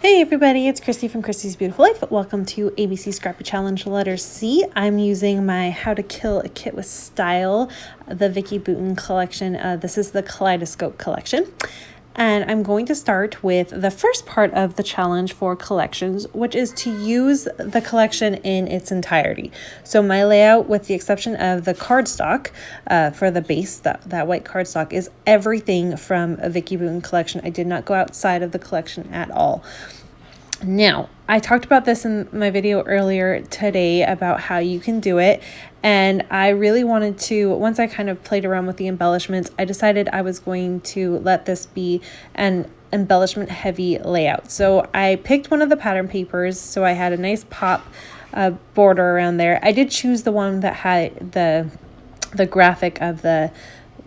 Hey everybody, it's Christy from Christy's Beautiful Life. Welcome to ABC Scrappy Challenge letter C. I'm using my How to Kill a Kit with Style, the Vicki Boutin collection. This is the Kaleidoscope collection. And I'm going to start with the first part of the challenge for collections, which is to use the collection in its entirety. So my layout, with the exception of the cardstock for the base, that white cardstock, is everything from a Vicki Boutin collection. I did not go outside of the collection at all. Now, I talked about this in my video earlier today about how you can do it, and I really wanted to, once I kind of played around with the embellishments, I decided I was going to let this be an embellishment heavy layout. So I picked one of the pattern papers, so I had a nice pop border around there. I did choose the one that had the graphic of the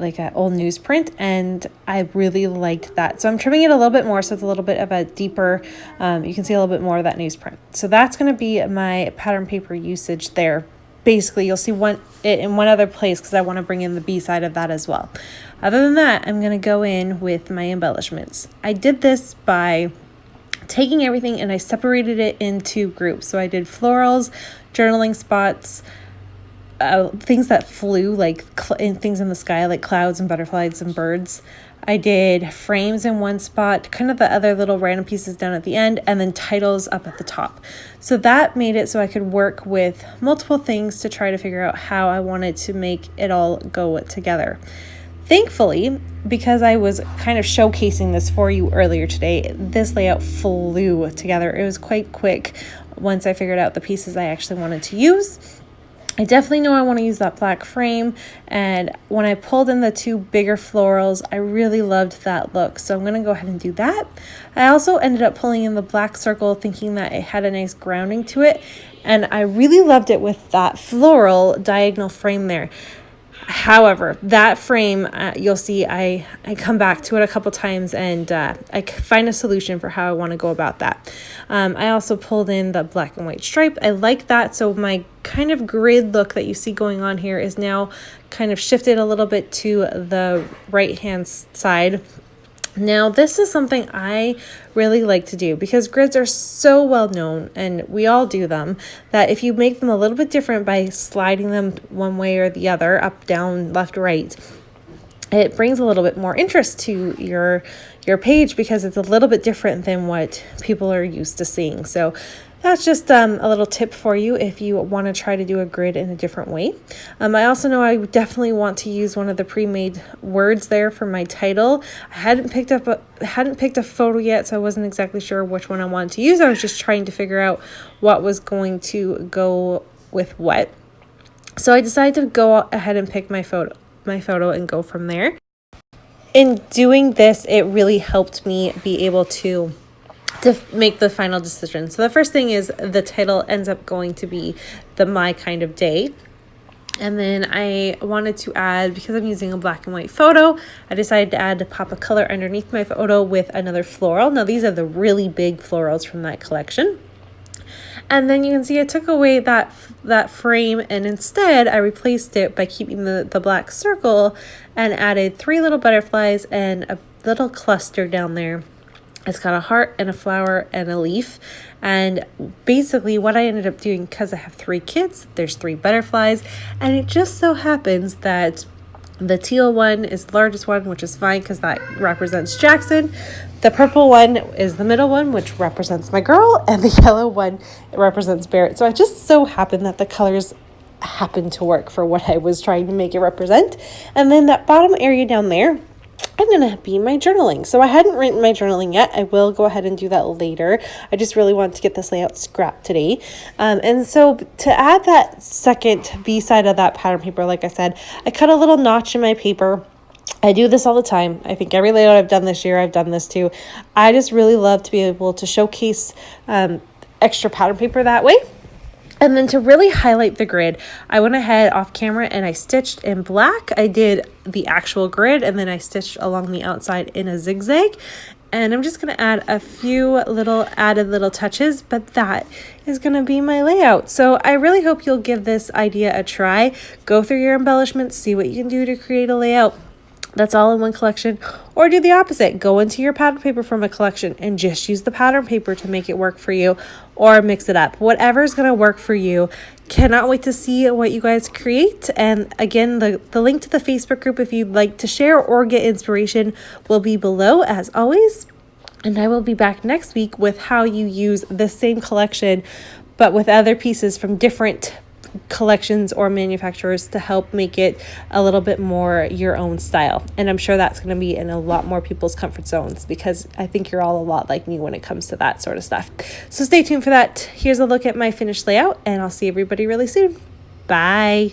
an old newsprint, and I really liked that. So I'm trimming it a little bit more, so it's a little bit of a deeper, you can see a little bit more of that newsprint. So that's going to be my pattern paper usage there. Basically, you'll see it in one other place because I want to bring in the B side of that as well. Other than that, I'm going to go in with my embellishments. I did this by taking everything and I separated it into groups. So I did florals, journaling spots, things that flew, like things in the sky, like clouds and butterflies and birds. I did frames in one spot, kind of the other little random pieces down at the end, and then titles up at the top. So that made it so I could work with multiple things to try to figure out how I wanted to make it all go together. Thankfully, because I was kind of showcasing this for you earlier today, this layout flew together. It was quite quick once I figured out the pieces I actually wanted to use. I definitely know I want to use that black frame, and when I pulled in the two bigger florals, I really loved that look, so I'm going to go ahead and do that. I also ended up pulling in the black circle thinking that it had a nice grounding to it, and I really loved it with that floral diagonal frame there. However, that frame, you'll see I come back to it a couple times, and I find a solution for how I want to go about that. I also pulled in the black and white stripe. I like that. So my kind of grid look that you see going on here is now kind of shifted a little bit to the right-hand side. Now, this is something I really like to do because grids are so well known, and we all do them, that if you make them a little bit different by sliding them one way or the other, up, down, left, right, it brings a little bit more interest to your page because it's a little bit different than what people are used to seeing. So that's just a little tip for you if you want to try to do a grid in a different way. I also know I definitely want to use one of the pre-made words there for my title. I hadn't picked a photo yet, so I wasn't exactly sure which one I wanted to use. I was just trying to figure out what was going to go with what. So I decided to go ahead and pick my photo and go from there. In doing this, it really helped me be able to make the final decision. So the first thing is the title ends up going to be My Kind of Day. And then I wanted to add, because I'm using a black and white photo, I decided to add a pop of color underneath my photo with another floral. Now these are the really big florals from that collection. And then you can see I took away that frame, and instead I replaced it by keeping the black circle and added 3 little butterflies and a little cluster down there. It's got a heart and a flower and a leaf. And basically what I ended up doing, because I have 3 kids, there's 3 butterflies, and it just so happens that the teal one is the largest one, which is fine because that represents Jackson. The purple one is the middle one, which represents my girl, and the yellow one represents Barrett. So it just so happened that the colors happened to work for what I was trying to make it represent. And then that bottom area down there, I'm going to be my journaling. So I hadn't written my journaling yet. I will go ahead and do that later. I just really wanted to get this layout scrapped today. And so to add that second B side of that pattern paper, like I said, I cut a little notch in my paper. I do this all the time. I think every layout I've done this year, I've done this too. I just really love to be able to showcase extra pattern paper that way. And then to really highlight the grid, I went ahead off camera and I stitched in black. I did the actual grid, and then I stitched along the outside in a zigzag. And I'm just going to add a few added little touches, but that is going to be my layout. So I really hope you'll give this idea a try. Go through your embellishments, see what you can do to create a layout. that's all in one collection, or do the opposite. Go into your pattern paper from a collection and just use the pattern paper to make it work for you, or mix it up. Whatever is going to work for you. Cannot wait to see what you guys create. And again, the link to the Facebook group if you'd like to share or get inspiration will be below as always. And I will be back next week with how you use the same collection but with other pieces from different collections or manufacturers to help make it a little bit more your own style. And I'm sure that's going to be in a lot more people's comfort zones, because I think you're all a lot like me when it comes to that sort of stuff. So stay tuned for that. Here's a look at my finished layout, and I'll see everybody really soon. Bye.